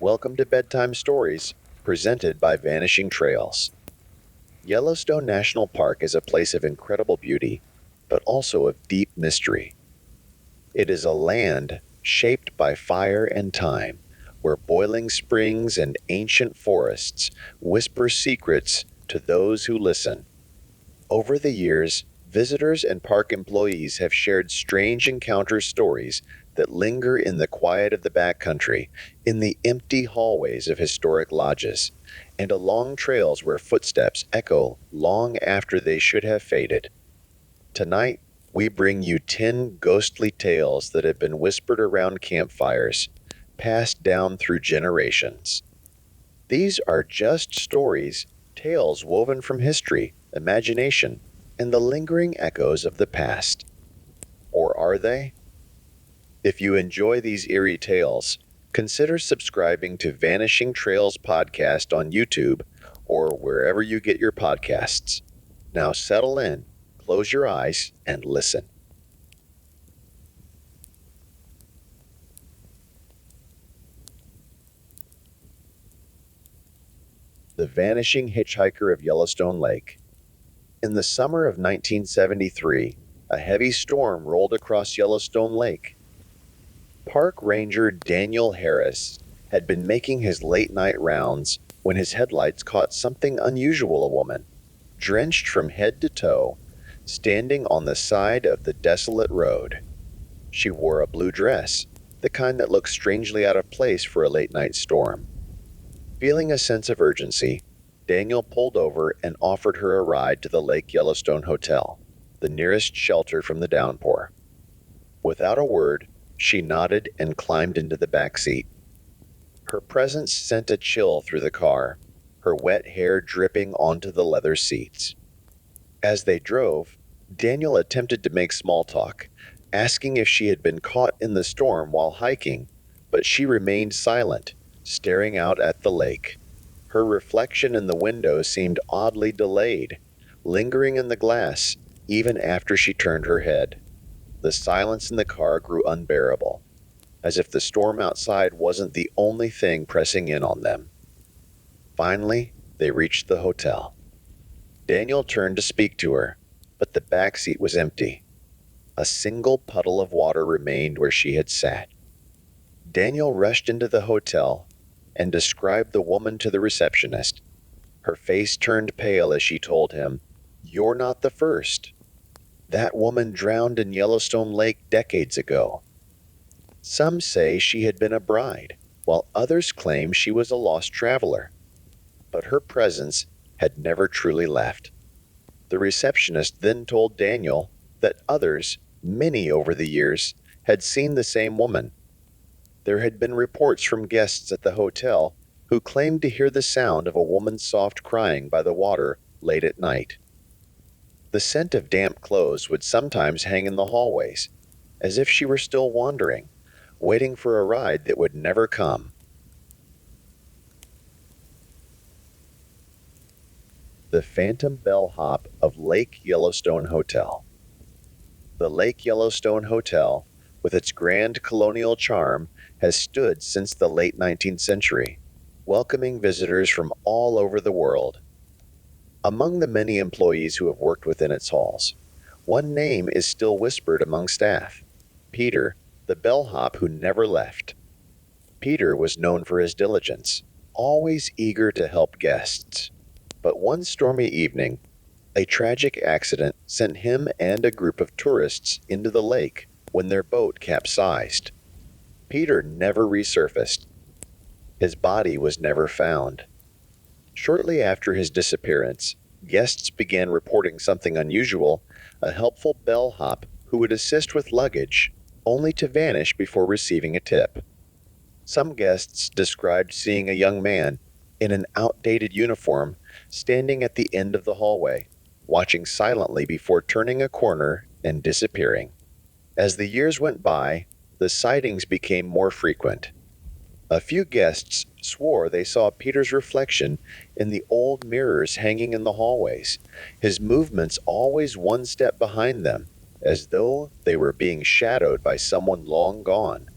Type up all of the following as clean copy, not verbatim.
Welcome to Bedtime Stories, presented by Vanishing Trails. Yellowstone National Park is a place of incredible beauty, but also of deep mystery. It is a land shaped by fire and time, where boiling springs and ancient forests whisper secrets to those who listen. Over the years, visitors and park employees have shared strange encounter stories that linger in the quiet of the backcountry, in the empty hallways of historic lodges, and along trails where footsteps echo long after they should have faded. Tonight, we bring you 10 ghostly tales that have been whispered around campfires, passed down through generations. These are just stories, tales woven from history, imagination, and the lingering echoes of the past. Or are they? If you enjoy these eerie tales, consider subscribing to Vanishing Trails podcast on YouTube or wherever you get your podcasts. Now settle in, close your eyes, and listen. The Vanishing Hitchhiker of Yellowstone Lake. In the summer of 1973, a heavy storm rolled across Yellowstone Lake. Park Ranger Daniel Harris had been making his late-night rounds when his headlights caught something unusual: a woman, drenched from head to toe, standing on the side of the desolate road. She wore a blue dress, the kind that looks strangely out of place for a late-night storm. Feeling a sense of urgency, Daniel pulled over and offered her a ride to the Lake Yellowstone Hotel, the nearest shelter from the downpour. Without a word, she nodded and climbed into the back seat. Her presence sent a chill through the car, her wet hair dripping onto the leather seats. As they drove, Daniel attempted to make small talk, asking if she had been caught in the storm while hiking, but she remained silent, staring out at the lake. Her reflection in the window seemed oddly delayed, lingering in the glass even after she turned her head. The silence in the car grew unbearable, as if the storm outside wasn't the only thing pressing in on them. Finally, they reached the hotel. Daniel turned to speak to her, but the back seat was empty. A single puddle of water remained where she had sat. Daniel rushed into the hotel and described the woman to the receptionist. Her face turned pale as she told him, "You're not the first. That woman drowned in Yellowstone Lake decades ago." Some say she had been a bride, while others claim she was a lost traveler. But her presence had never truly left. The receptionist then told Daniel that others, many over the years, had seen the same woman. There had been reports from guests at the hotel who claimed to hear the sound of a woman's soft crying by the water late at night. The scent of damp clothes would sometimes hang in the hallways, as if she were still wandering, waiting for a ride that would never come. The Phantom Bellhop of Lake Yellowstone Hotel. The Lake Yellowstone Hotel, with its grand colonial charm, has stood since the late 19th century, welcoming visitors from all over the world. Among the many employees who have worked within its halls, one name is still whispered among staff: Peter, the bellhop who never left. Peter was known for his diligence, always eager to help guests. But one stormy evening, a tragic accident sent him and a group of tourists into the lake when their boat capsized. Peter never resurfaced. His body was never found. Shortly after his disappearance, guests began reporting something unusual: a helpful bellhop who would assist with luggage, only to vanish before receiving a tip. Some guests described seeing a young man in an outdated uniform standing at the end of the hallway, watching silently before turning a corner and disappearing. As the years went by, the sightings became more frequent. A few guests swore they saw Peter's reflection in the old mirrors hanging in the hallways, his movements always one step behind them, as though they were being shadowed by someone long gone.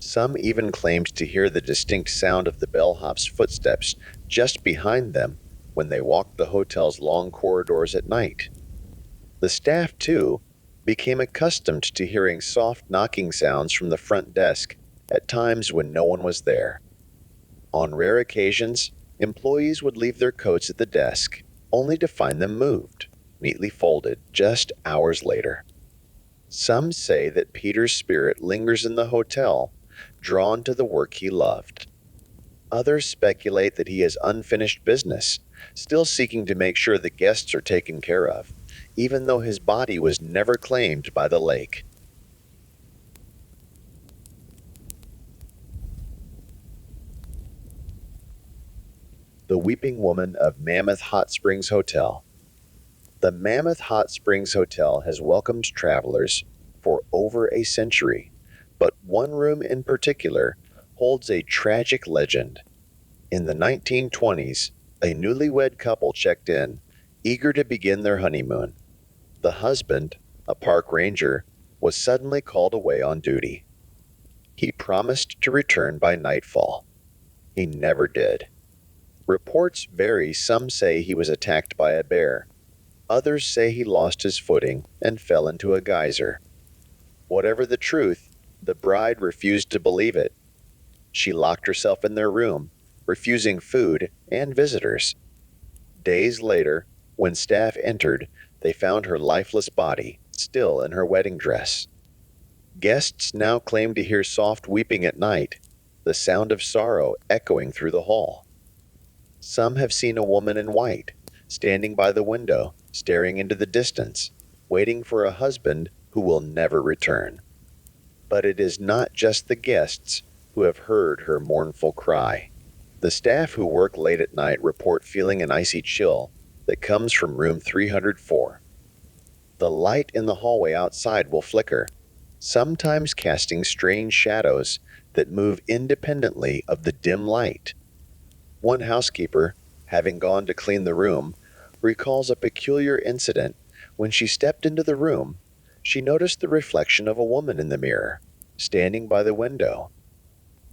Some even claimed to hear the distinct sound of the bellhop's footsteps just behind them when they walked the hotel's long corridors at night. The staff, too, became accustomed to hearing soft knocking sounds from the front desk at times when no one was there. On rare occasions, employees would leave their coats at the desk, only to find them moved, neatly folded, just hours later. Some say that Peter's spirit lingers in the hotel, drawn to the work he loved. Others speculate that he has unfinished business, still seeking to make sure the guests are taken care of, even though his body was never claimed by the lake. The Weeping Woman of Mammoth Hot Springs Hotel. The Mammoth Hot Springs Hotel has welcomed travelers for over a century, but one room in particular holds a tragic legend. In the 1920s, a newlywed couple checked in, eager to begin their honeymoon. The husband, a park ranger, was suddenly called away on duty. He promised to return by nightfall. He never did. Reports vary. Some say he was attacked by a bear. Others say he lost his footing and fell into a geyser. Whatever the truth, the bride refused to believe it. She locked herself in their room, refusing food and visitors. Days later, when staff entered, they found her lifeless body, still in her wedding dress. Guests now claim to hear soft weeping at night, the sound of sorrow echoing through the hall. Some have seen a woman in white, standing by the window, staring into the distance, waiting for a husband who will never return. But it is not just the guests who have heard her mournful cry. The staff who work late at night report feeling an icy chill that comes from room 304. The light in the hallway outside will flicker, sometimes casting strange shadows that move independently of the dim light. One housekeeper, having gone to clean the room, recalls a peculiar incident. When she stepped into the room, she noticed the reflection of a woman in the mirror, standing by the window.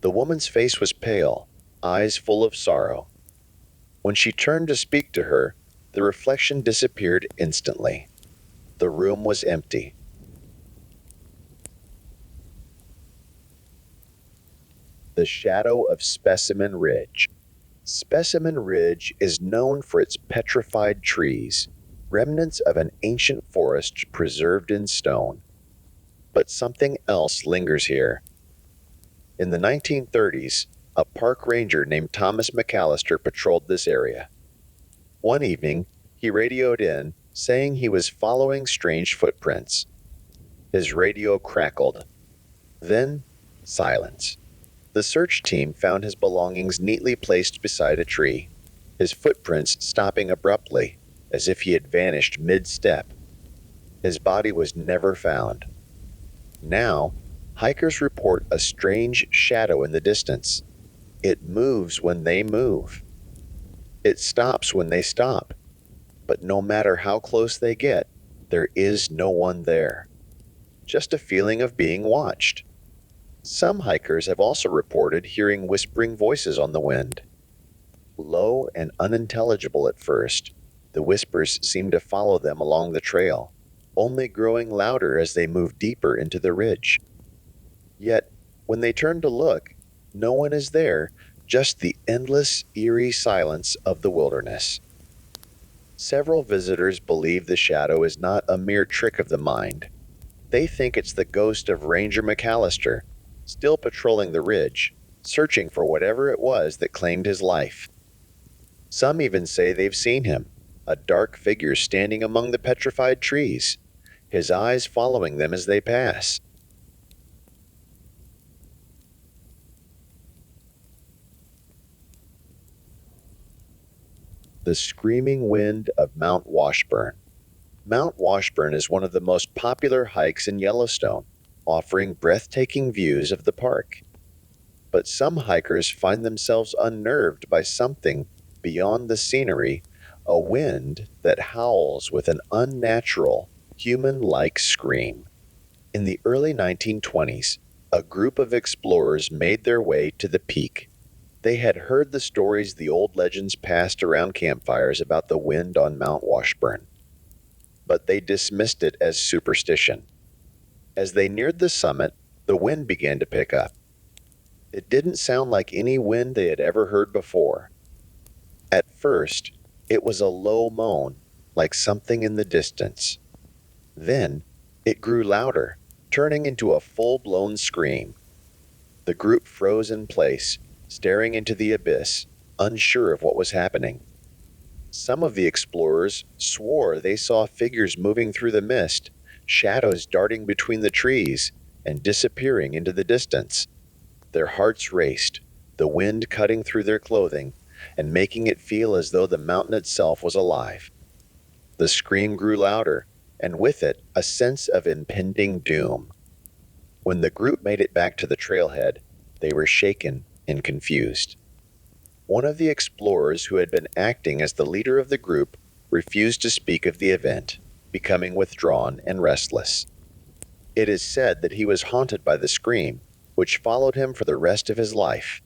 The woman's face was pale, eyes full of sorrow. When she turned to speak to her, the reflection disappeared instantly. The room was empty. The shadow of Specimen Ridge. Specimen Ridge is known for its petrified trees, remnants of an ancient forest preserved in stone. But something else lingers here. In the 1930s, a park ranger named Thomas McAllister patrolled this area. One evening, he radioed in, saying he was following strange footprints. His radio crackled. Then, silence. The search team found his belongings neatly placed beside a tree, his footprints stopping abruptly, as if he had vanished mid-step. His body was never found. Now, hikers report a strange shadow in the distance. It moves when they move. It stops when they stop. But no matter how close they get, there is no one there. Just a feeling of being watched. Some hikers have also reported hearing whispering voices on the wind. Low and unintelligible at first, the whispers seem to follow them along the trail, only growing louder as they move deeper into the ridge. Yet, when they turn to look, no one is there, just the endless, eerie silence of the wilderness. Several visitors believe the shadow is not a mere trick of the mind. They think it's the ghost of Ranger McAllister, still patrolling the ridge, searching for whatever it was that claimed his life. Some even say they've seen him, a dark figure standing among the petrified trees, his eyes following them as they pass. The Screaming Wind of Mount Washburn. Mount Washburn is one of the most popular hikes in Yellowstone, offering breathtaking views of the park. But some hikers find themselves unnerved by something beyond the scenery, a wind that howls with an unnatural, human-like scream. In the early 1920s, A group of explorers made their way to the peak. They had heard the stories the old legends passed around campfires about the wind on Mount Washburn, but they dismissed it as superstition. As they neared the summit, the wind began to pick up. It didn't sound like any wind they had ever heard before. At first, it was a low moan, like something in the distance. Then, it grew louder, turning into a full-blown scream. The group froze in place, staring into the abyss, unsure of what was happening. Some of the explorers swore they saw figures moving through the mist, shadows darting between the trees, and disappearing into the distance. Their hearts raced, the wind cutting through their clothing and making it feel as though the mountain itself was alive. The scream grew louder, and with it, a sense of impending doom. When the group made it back to the trailhead, they were shaken and confused. One of the explorers who had been acting as the leader of the group refused to speak of the event, becoming withdrawn and restless. It is said that he was haunted by the scream, which followed him for the rest of his life.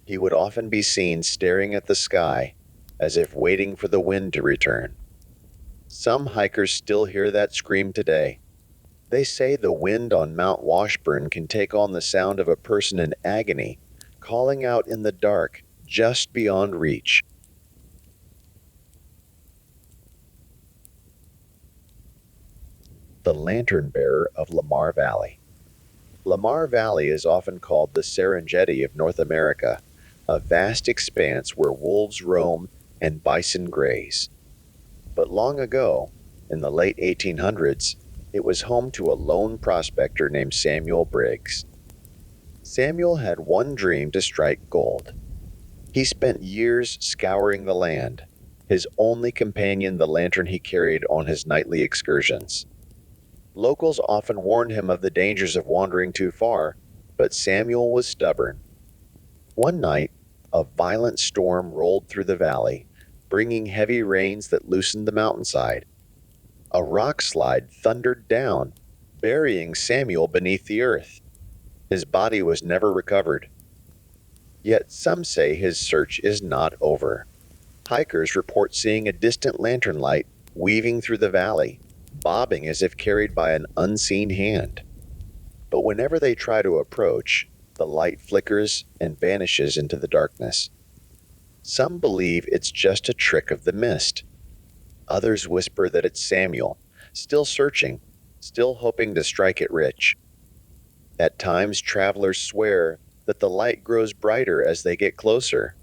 He would often be seen staring at the sky, as if waiting for the wind to return. Some hikers still hear that scream today. They say the wind on Mount Washburn can take on the sound of a person in agony, calling out in the dark just beyond reach. The Lantern Bearer of Lamar Valley. Lamar Valley is often called the Serengeti of North America, a vast expanse where wolves roam and bison graze. But long ago, in the late 1800s, it was home to a lone prospector named Samuel Briggs. Samuel had one dream to strike gold. He spent years scouring the land, his only companion the lantern he carried on his nightly excursions. Locals often warned him of the dangers of wandering too far, but Samuel was stubborn. One night, a violent storm rolled through the valley, bringing heavy rains that loosened the mountainside. A rock slide thundered down, burying Samuel beneath the earth. His body was never recovered. Yet some say his search is not over. Hikers report seeing a distant lantern light weaving through the valley, bobbing as if carried by an unseen hand. But whenever they try to approach, the light flickers and vanishes into the darkness. Some believe it's just a trick of the mist. Others whisper that it's Samuel, still searching, still hoping to strike it rich. At times, travelers swear that the light grows brighter as they get closer.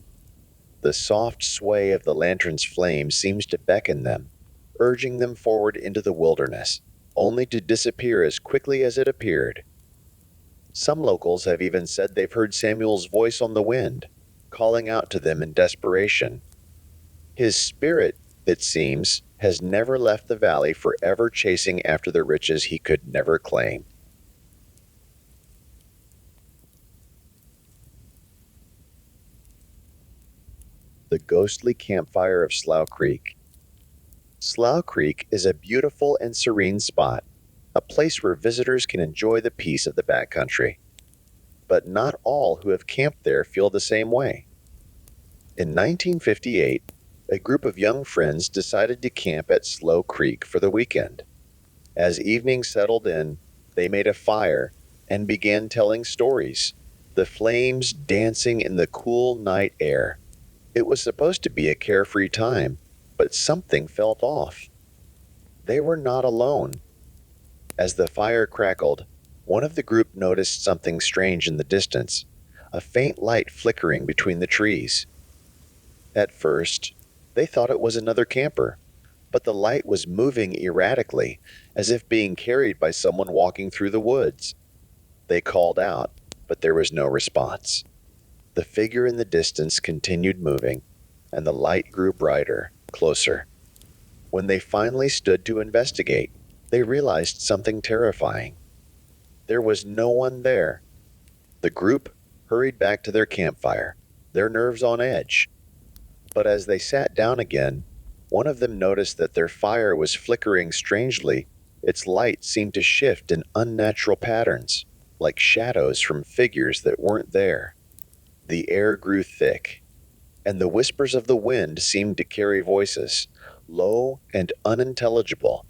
The soft sway of the lantern's flame seems to beckon them, urging them forward into the wilderness, only to disappear as quickly as it appeared. Some locals have even said they've heard Samuel's voice on the wind, calling out to them in desperation. His spirit, it seems, has never left the valley, forever chasing after the riches he could never claim. The ghostly campfire of Slough Creek. Slough Creek is a beautiful and serene spot, a place where visitors can enjoy the peace of the backcountry. But not all who have camped there feel the same way. In 1958, a group of young friends decided to camp at Slough Creek for the weekend. As evening settled in, they made a fire and began telling stories, the flames dancing in the cool night air. It was supposed to be a carefree time, but something felt off. They were not alone. As the fire crackled, one of the group noticed something strange in the distance, a faint light flickering between the trees. At first, they thought it was another camper, but the light was moving erratically, as if being carried by someone walking through the woods. They called out, but there was no response. The figure in the distance continued moving, and the light grew brighter, closer. When they finally stood to investigate, they realized something terrifying. There was no one there. The group hurried back to their campfire, their nerves on edge. But as they sat down again, one of them noticed that their fire was flickering strangely. Its light seemed to shift in unnatural patterns. like shadows from figures that weren't there. The air grew thick, and the whispers of the wind seemed to carry voices, low and unintelligible.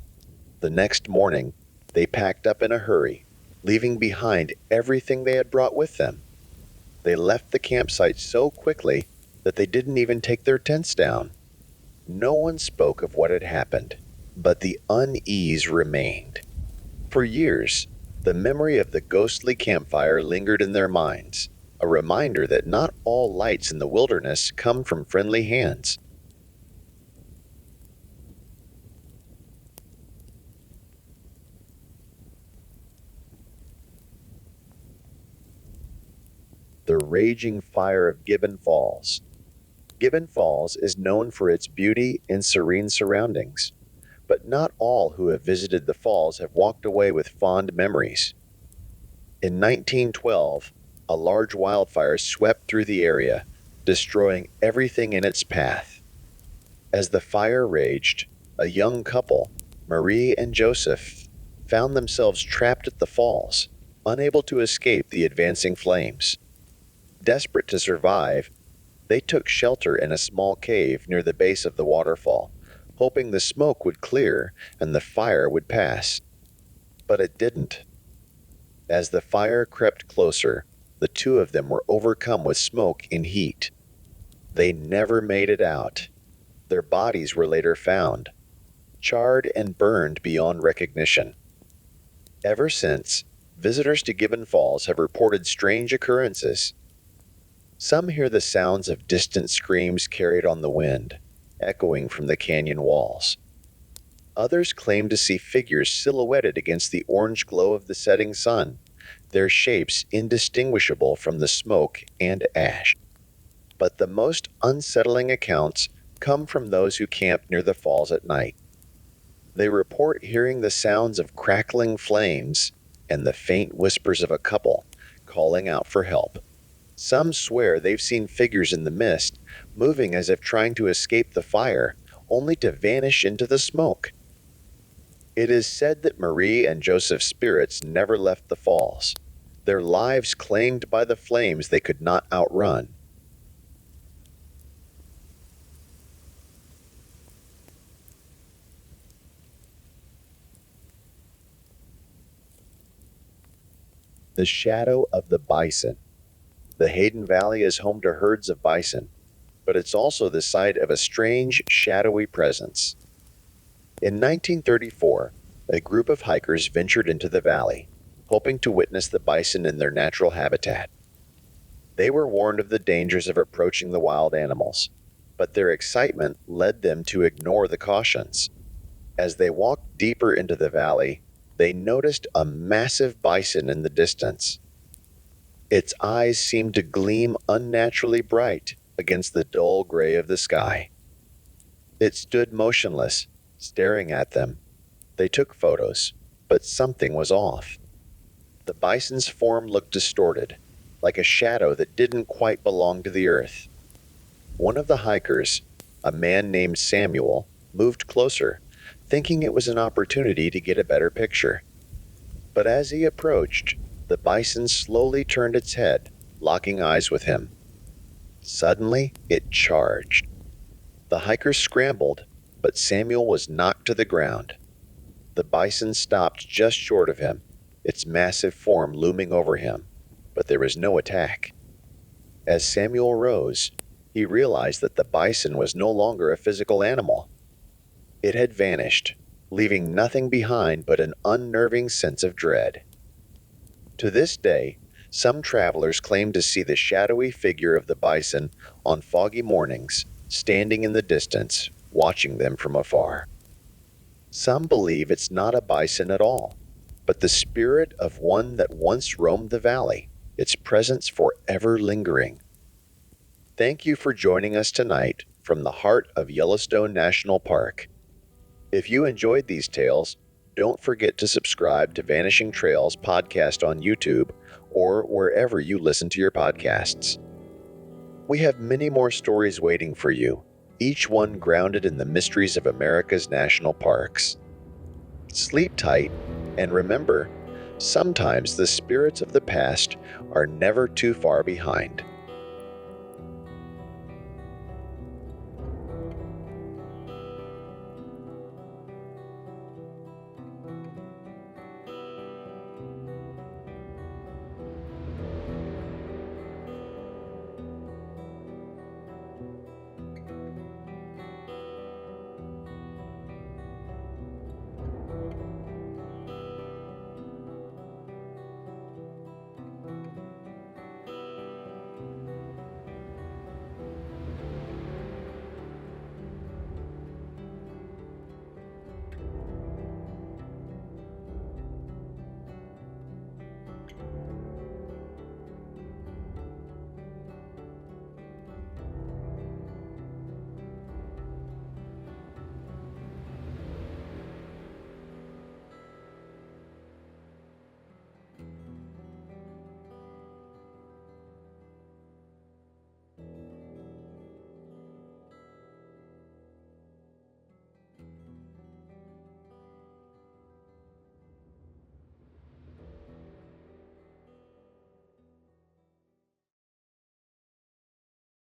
The next morning, they packed up in a hurry, leaving behind everything they had brought with them. They left the campsite so quickly that they didn't even take their tents down. No one spoke of what had happened, but the unease remained. For years, the memory of the ghostly campfire lingered in their minds, a reminder that not all lights in the wilderness come from friendly hands. The raging fire of Gibbon Falls. Gibbon Falls is known for its beauty and serene surroundings, but not all who have visited the falls have walked away with fond memories. In 1912, a large wildfire swept through the area, destroying everything in its path. As the fire raged, a young couple, Marie and Joseph, found themselves trapped at the falls, unable to escape the advancing flames. Desperate to survive, they took shelter in a small cave near the base of the waterfall, hoping the smoke would clear and the fire would pass. But it didn't. As the fire crept closer, the two of them were overcome with smoke and heat. They never made it out. Their bodies were later found, charred and burned beyond recognition. Ever since, visitors to Gibbon Falls have reported strange occurrences. Some hear the sounds of distant screams carried on the wind, echoing from the canyon walls. Others claim to see figures silhouetted against the orange glow of the setting sun, their shapes indistinguishable from the smoke and ash. But the most unsettling accounts come from those who camp near the falls at night. They report hearing the sounds of crackling flames and the faint whispers of a couple calling out for help. Some swear they've seen figures in the mist, moving as if trying to escape the fire, only to vanish into the smoke. It is said that Marie and Joseph's spirits never left the falls, their lives claimed by the flames they could not outrun. The shadow of the bison. The Hayden Valley is home to herds of bison, but it's also the site of a strange, shadowy presence. In 1934, a group of hikers ventured into the valley, hoping to witness the bison in their natural habitat. They were warned of the dangers of approaching the wild animals, but their excitement led them to ignore the cautions. As they walked deeper into the valley, they noticed a massive bison in the distance. Its eyes seemed to gleam unnaturally bright against the dull gray of the sky. It stood motionless, staring at them. They took photos, but something was off. The bison's form looked distorted, like a shadow that didn't quite belong to the earth. One of the hikers, a man named Samuel, moved closer, thinking it was an opportunity to get a better picture. But as he approached, the bison slowly turned its head, locking eyes with him. Suddenly, it charged. The hikers scrambled, but Samuel was knocked to the ground. The bison stopped just short of him, its massive form looming over him, but there was no attack. As Samuel rose, he realized that the bison was no longer a physical animal. It had vanished, leaving nothing behind but an unnerving sense of dread. To this day, some travelers claim to see the shadowy figure of the bison on foggy mornings, standing in the distance, watching them from afar. Some believe it's not a bison at all, but the spirit of one that once roamed the valley, its presence forever lingering. Thank you for joining us tonight from the heart of Yellowstone National Park. If you enjoyed these tales, don't forget to subscribe to Vanishing Trails podcast on YouTube or wherever you listen to your podcasts. We have many more stories waiting for you, each one grounded in the mysteries of America's national parks. Sleep tight, and remember, Sometimes the spirits of the past are never too far behind.